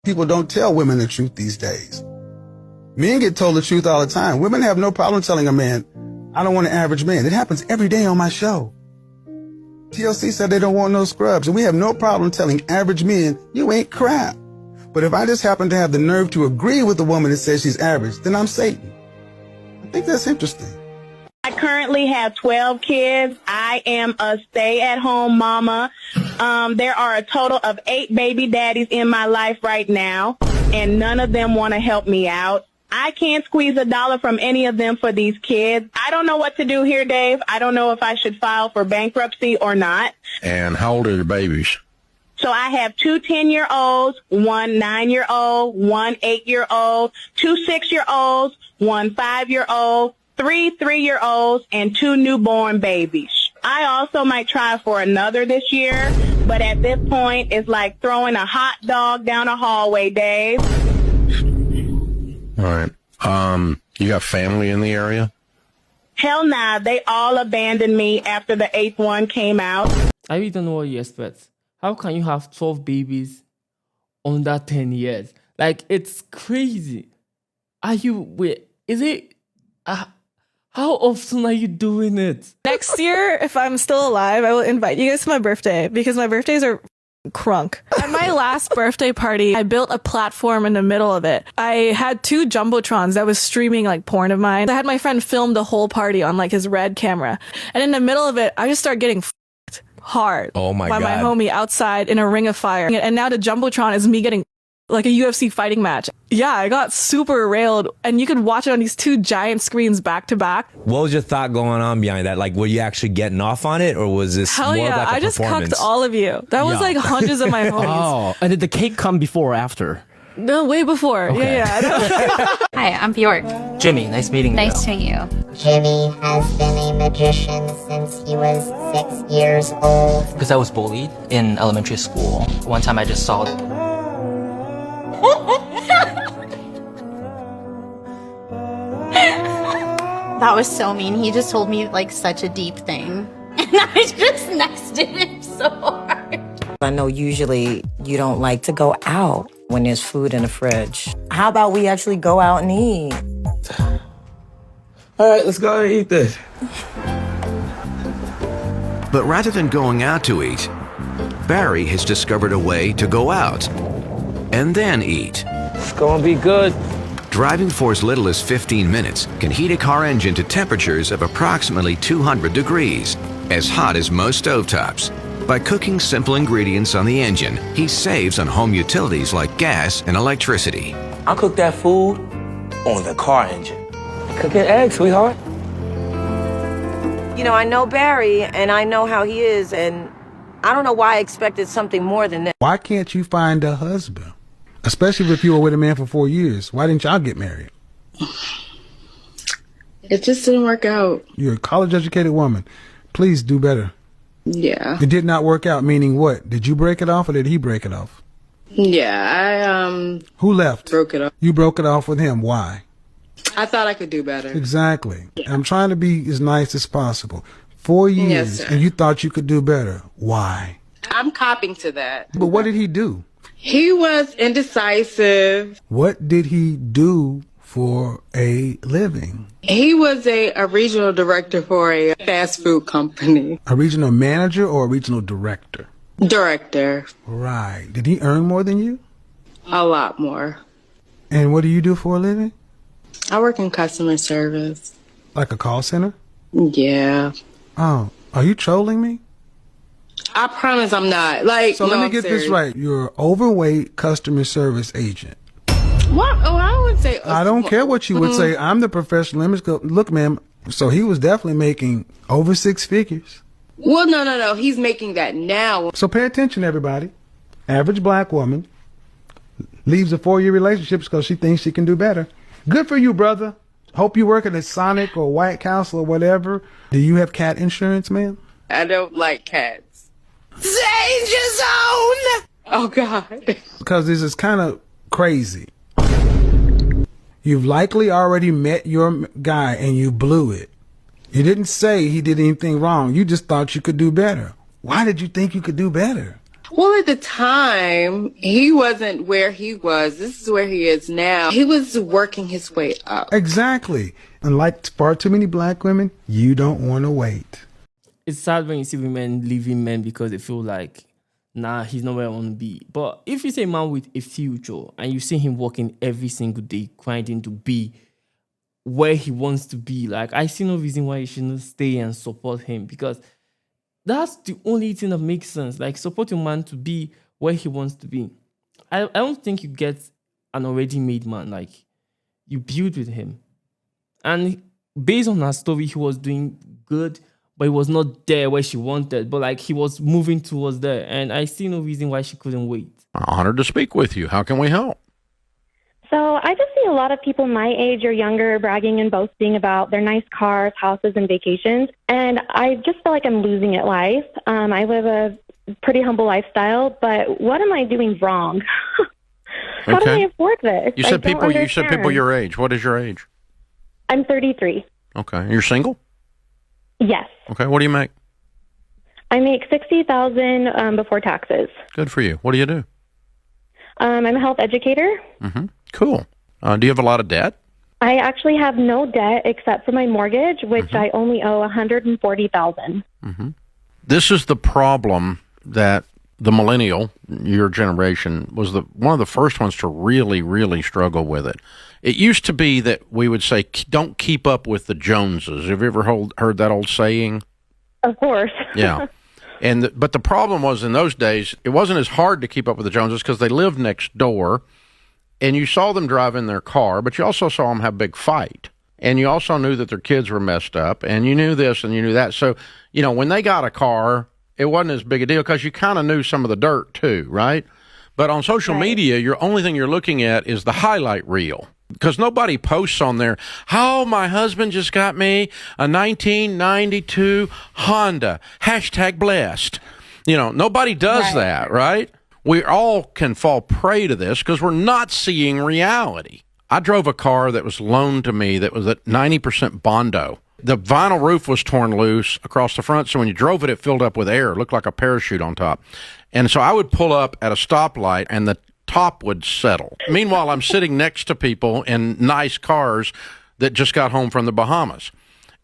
People don't tell women the truth these days. Men get told the truth all the time. Women have no problem telling a man, I don't want an average man. It happens every day on my show. TLC said they don't want no scrubs, and we have no problem telling average men, you ain't crap. But if I just happen to have the nerve to agree with a woman that says she's average, then I'm Satan. I think that's interesting. I currently have 12 kids. I am a stay-at-home mama. There are a total of 8 baby daddies in my life right now, and none of them want to help me out. I can't squeeze a dollar from any of them for these kids. I don't know what to do here, Dave. I don't know if I should file for bankruptcy or not. And how old are your babies? So I have 2 10-year-olds, 1 9-year-old, 1 8-year-old, 2 6-year-olds, 1 5-year-old, 3 3-year-olds, and 2 newborn babies. I also might try for another this year, but at this point, it's like throwing a hot dog down a hallway, Dave. All right. You got family in the area? Hell nah, they all abandoned me after the 8th one came out. I really don't know what you expect. How can you have 12 babies under 10 years? Like, it's crazy. How often are you doing it? Next year, if I'm still alive, I will invite you guys to my birthday because my birthdays are crunk. At my last birthday party, I built a platform in the middle of it. I had 2 jumbotrons that was streaming like porn of mine. I had my friend film the whole party on like his red camera. And in the middle of it, I just started getting hard by my homie outside in a ring of fire. And now the jumbotron is me getting like a UFC fighting match. Yeah, I got super railed, and you could watch it on these 2 giant screens back to back. What was your thought going on behind that? Like, were you actually getting off on it, or was this Hell more yeah, like a I just performance? cucked all of you. That was like hundreds of my homies. Oh, and did the cake come before or after? No, way before. Okay. Yeah. Hi, I'm Bjork. Jimmy, nice meeting you. Nice to meet you. Jimmy has been a magician since he was 6 years old. Because I was bullied in elementary school. One time I just saw That was so mean. He just told me like such a deep thing. And I just nexted him so hard. I know usually you don't like to go out when there's food in the fridge. How about we actually go out and eat? All right, let's go and eat this. But rather than going out to eat, Barry has discovered a way to go out and then eat. It's gonna be good. Driving for as little as 15 minutes can heat a car engine to temperatures of approximately 200 degrees, as hot as most stovetops. By cooking simple ingredients on the engine, he saves on home utilities like gas and electricity. I cook that food on the car engine. Cooking eggs, sweetheart. You know, I know Barry, and I know how he is, and I don't know why I expected something more than that. Why can't you find a husband? Especially if you were with a man for 4 years. Why didn't y'all get married? It just didn't work out. You're a college-educated woman. Please do better. Yeah. It did not work out, meaning what? Did you break it off or did he break it off? Yeah, Who left? broke it off. You broke it off with him. Why? I thought I could do better. Exactly. Yeah. I'm trying to be as nice as possible. 4 years, Yes, sir. and you thought you could do better. Why? I'm copping to that. But what did he do? He was indecisive. What did he do for a living? He was a regional director for a fast food company. A regional manager or a regional director? Director. Right. Did he earn more than you? A lot more. And what do you do for a living? I work in customer service. Like a call center? Yeah. Oh, are you trolling me? I promise I'm not. Like, so no, let me I'm get serious. this right. You're an overweight customer service agent. What? Oh, I would say. I don't care what you would say. I'm the professional image coach. Look, ma'am. So he was definitely making over 6 figures. Well, no. He's making that now. So pay attention, everybody. Average black woman leaves a 4-year relationship because she thinks she can do better. Good for you, brother. Hope you work at a Sonic or White Castle or whatever. Do you have cat insurance, ma'am? I don't like cats. Danger zone! Oh, God. Because this is kind of crazy. You've likely already met your guy and you blew it. You didn't say he did anything wrong. You just thought you could do better. Why did you think you could do better? Well, at the time, he wasn't where he was. This is where he is now. He was working his way up. Exactly. And like far too many black women, you don't want to wait. It's sad when you see women leaving men because they feel like, nah, he's not where I want to be. But if you say a man with a future and you see him working every single day, grinding to be where he wants to be, like, I see no reason why you shouldn't stay and support him, because that's the only thing that makes sense. Like, support your man to be where he wants to be. I don't think you get an already made man. Like, you build with him. And based on her story, he was doing good, but he was not there where she wanted. But like, he was moving towards there. And I see no reason why she couldn't wait. Honored to speak with you. How can we help? So I just see a lot of people my age or younger bragging and boasting about their nice cars, houses, and vacations. And I just feel like I'm losing at life. I live a pretty humble lifestyle, but what am I doing wrong? How do I afford this? You said people your age. What is your age? I'm 33. Okay. You're single? Yes. Okay. What do you make? I make $60,000 before taxes. Good for you. What do you do? I'm a health educator. Mm-hmm. Cool. Do you have a lot of debt? I actually have no debt except for my mortgage, which I only owe $140,000. Mm-hmm. This is the problem that the millennial, your generation, was one of the first ones to really, really struggle with it. It used to be that we would say, don't keep up with the Joneses. Have you ever heard that old saying? Of course. Yeah. But the problem was, in those days, it wasn't as hard to keep up with the Joneses because they lived next door, and you saw them drive in their car, but you also saw them have a big fight. And you also knew that their kids were messed up, and you knew this and you knew that. So, you know, when they got a car, it wasn't as big a deal because you kind of knew some of the dirt too, right? But on social media, your only thing you're looking at is the highlight reel. Because nobody posts on there, how my husband just got me a 1992 Honda, #blessed. You know, nobody does that, right? We all can fall prey to this because we're not seeing reality. I drove a car that was loaned to me that was at 90% Bondo. The vinyl roof was torn loose across the front, so when you drove it, it filled up with air. It looked like a parachute on top. And so I would pull up at a stoplight, and the top would settle. Meanwhile, I'm sitting next to people in nice cars that just got home from the Bahamas.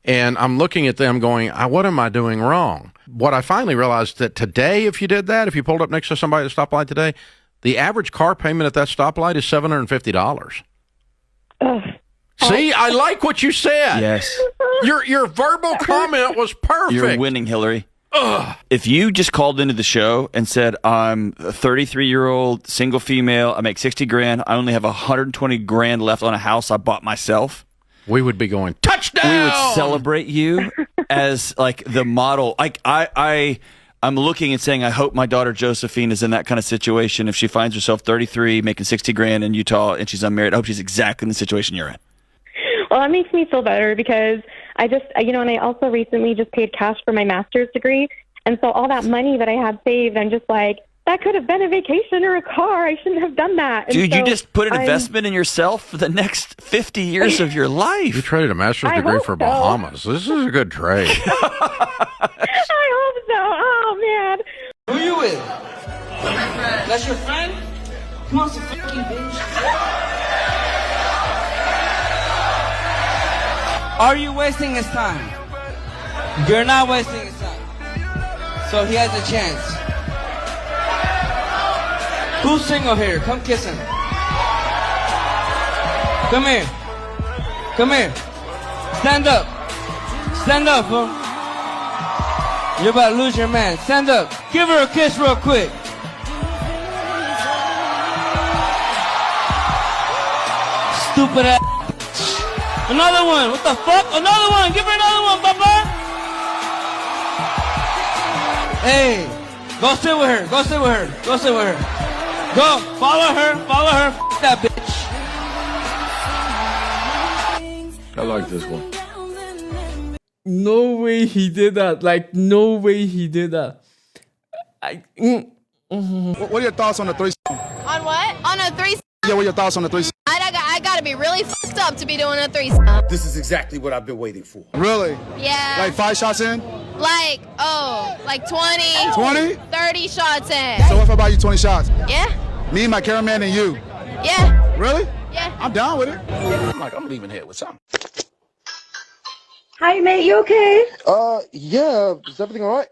And I'm looking at them going, what am I doing wrong? What I finally realized that today, if you did that, if you pulled up next to somebody at a stoplight today, the average car payment at that stoplight is $750. See, I like what you said. Yes. Your verbal comment was perfect. You're winning, Hillary. If you just called into the show and said, I'm a 33-year-old single female, I make 60 grand, I only have 120 grand left on a house I bought myself, we would be going, touchdown! We would celebrate you as like the model. Like I'm looking and saying, I hope my daughter Josephine is in that kind of situation. If she finds herself 33, making 60 grand in Utah, and she's unmarried, I hope she's exactly in the situation you're in. Well, that makes me feel better because I just, and I also recently just paid cash for my master's degree. And so all that money that I had saved, I'm just like, that could have been a vacation or a car. I shouldn't have done that. Dude, you just put an investment in yourself for the next 50 years of your life. You traded a master's degree for Bahamas. This is a good trade. I hope so. Oh, man. Who you with? That's your friend? Come on, some fucking bitch. Are you wasting his time? You're not wasting his time. So he has a chance. Who's single here? Come kiss him. Come here. Come here. Stand up. Stand up, fool. You're about to lose your man. Stand up. Give her a kiss real quick. Stupid ass. Another one. What the fuck? Another one. Give her another one, Papa. Hey. Go sit with her. Go sit with her. Go sit with her. Go. Follow her. Follow her. F that bitch. I like this one. No way he did that. Like, no way he did that. What are your thoughts on the threesome? On what? On a threesome? Yeah, what are your thoughts on the threesome? I gotta be really fucked up to be doing a threesome. This is exactly what I've been waiting for. Really? Yeah. Like 5 shots in? Like, like 20, 20? 30 shots in. So what if I buy you 20 shots? Yeah? Me, my cameraman, and you. Yeah. Really? Yeah. I'm down with it. I'm leaving here with something. Hi, mate. You okay? Yeah. Is everything all right?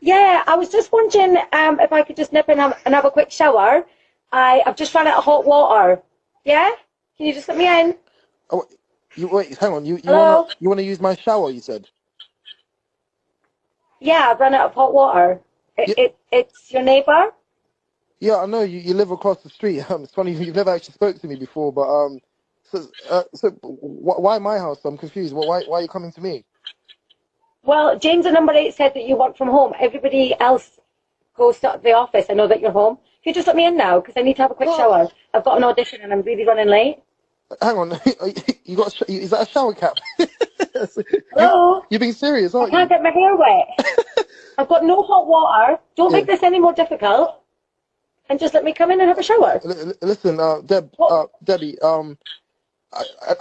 Yeah, I was just wondering if I could just nip in and have a quick shower. I've just run out of hot water. Yeah? Can you just let me in? Oh, wait, hang on. You Hello? wanna use my shower? You said. Yeah, I've run out of hot water. It's your neighbour? Yeah, I know you live across the street. It's funny you've never actually spoke to me before, but so why my house? I'm confused. Why are you coming to me? Well, James at number 8 said that you work from home. Everybody else goes to the office. I know that you're home. Can you just let me in now? Because I need to have a quick shower. I've got an audition and I'm really running late. Hang on, is that a shower cap? Hello? You're being serious, aren't you? I can't get my hair wet. I've got no hot water. Don't make this any more difficult. And just let me come in and have a shower. Listen, Debbie, I'm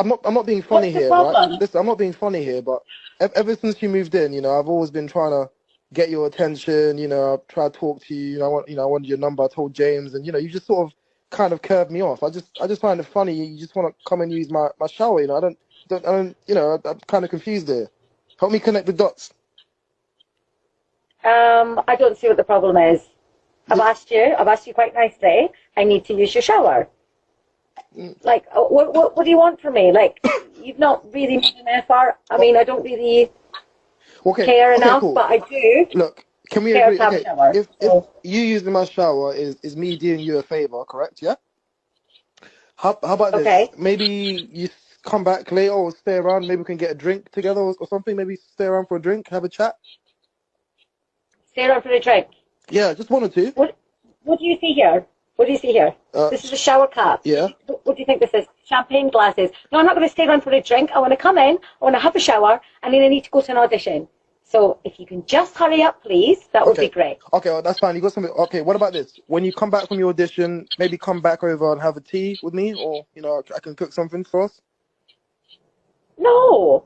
not being funny here, right? Listen, I'm not being funny here, but ever since you moved in, I've always been trying to get your attention. I've tried to talk to you. I wanted your number. I told James, and you just sort of kind of curved me off. I just find it funny. You just want to come and use my shower. I'm kind of confused there. Help me connect the dots. I don't see what the problem is. I've asked you quite nicely. I need to use your shower. Like, what do you want from me? Like, you've not really made an effort. I mean, I don't really care enough, cool. but I do. Look, can we care agree? to have a shower. If you using my shower is me doing you a favor, correct? Yeah. How about this? Maybe you come back later or stay around. Maybe we can get a drink together or something. Maybe stay around for a drink, have a chat. Stay around for a drink. Yeah, just one or two. What do you see here? What do you see here? This is a shower cap. Yeah. What do you think this is? Champagne glasses. No, I'm not going to stay around for a drink. I want to come in, I want to have a shower, and then I need to go to an audition. So if you can just hurry up, please, that would be great. Okay, well, that's fine. You got something. Okay, what about this? When you come back from your audition, maybe come back over and have a tea with me, or I can cook something for us. No,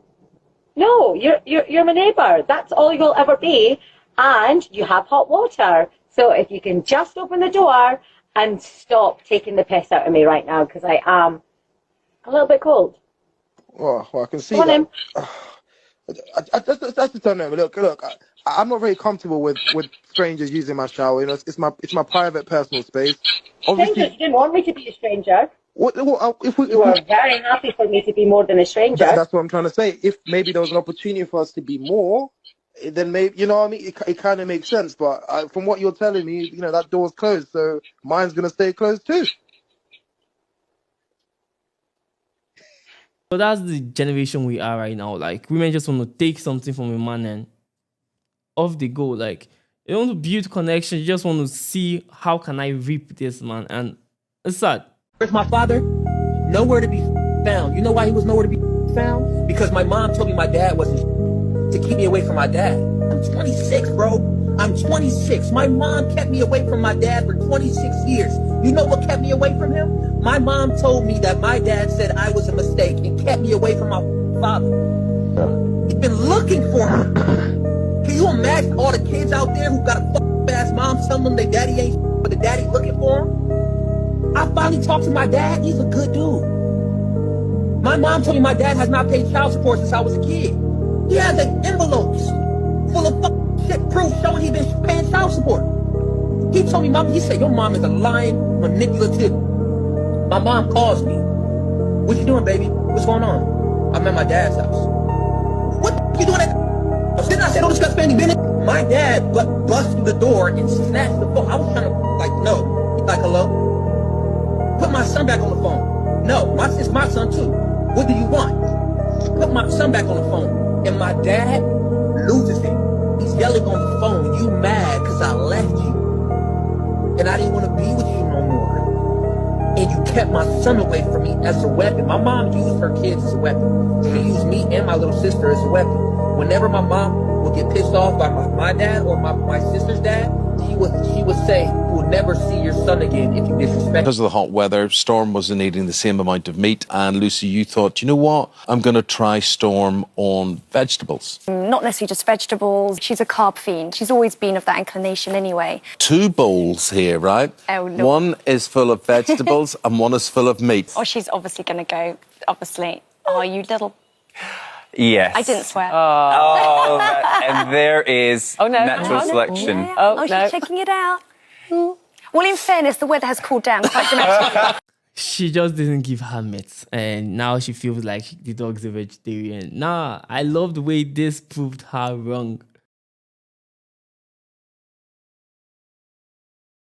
you're my neighbour. That's all you'll ever be, and you have hot water. So if you can just open the door and stop taking the piss out of me right now, because I am a little bit cold. Oh, well, I can see Come on that. That's the turn over. Look. I'm not very comfortable with strangers using my shower. It's my private, personal space. Obviously, stranger, you didn't want me to be a stranger. You were very happy for me to be more than a stranger. That's what I'm trying to say. If maybe there was an opportunity for us to be more, then maybe, you know what I mean? It kind of makes sense. But from what you're telling me, that door's closed. So mine's going to stay closed too. So that's the generation we are right now. Like, women just want to take something from a man and off they go. Like, they don't want to build connection. You just want to see, how can I reap this, man? And it's sad. Where's my father? Nowhere to be found. You know why he was nowhere to be found? Because my mom told me my dad wasn't to keep me away from my dad. I'm 26, bro. I'm 26. My mom kept me away from my dad for 26 years. You know what kept me away from him? My mom told me that my dad said I was a mistake and kept me away from my father. He's been looking for me. Can you imagine all the kids out there who got a f***ass mom telling them their daddy ain't but the daddy looking for them? I finally talked to my dad. He's a good dude. My mom told me my dad has not paid child support since I was a kid. He has the envelopes full of shit proof showing he been paying child support. He told me, he said, your mom is a lying, manipulative. My mom calls me. What you doing, baby? What's going on? I'm at my dad's house. What you doing at the Didn't I say don't discuss family business? My dad bust through the door and snatched the phone. I was trying to, no. He's like, hello? Put my son back on the phone. No, it's my son too. What do you want? Put my son back on the phone. And my dad loses it. He's yelling on the phone, you mad because I left you. And I didn't want to be with you no more. And you kept my son away from me as a weapon. My mom used her kids as a weapon. She used me and my little sister as a weapon. Whenever my mom would get pissed off by my dad or my sister's dad, She would say, "You will never see your son again if you disrespect." Because of the hot weather, Storm wasn't eating the same amount of meat. And Lucy, you thought, you know what? I'm going to try Storm on vegetables. Not necessarily just vegetables. She's a carb fiend. She's always been of that inclination anyway. 2 bowls here, right? Oh, no. One is full of vegetables and one is full of meat. Oh, she's obviously going to go, obviously. Oh, you little... Yes. I didn't swear. And there is natural selection. Yeah. Oh, she's checking it out. Well, in fairness, the weather has cooled down quite dramatically. She just didn't give her meat, and now she feels like the dog's a vegetarian. Nah, I love the way this proved her wrong.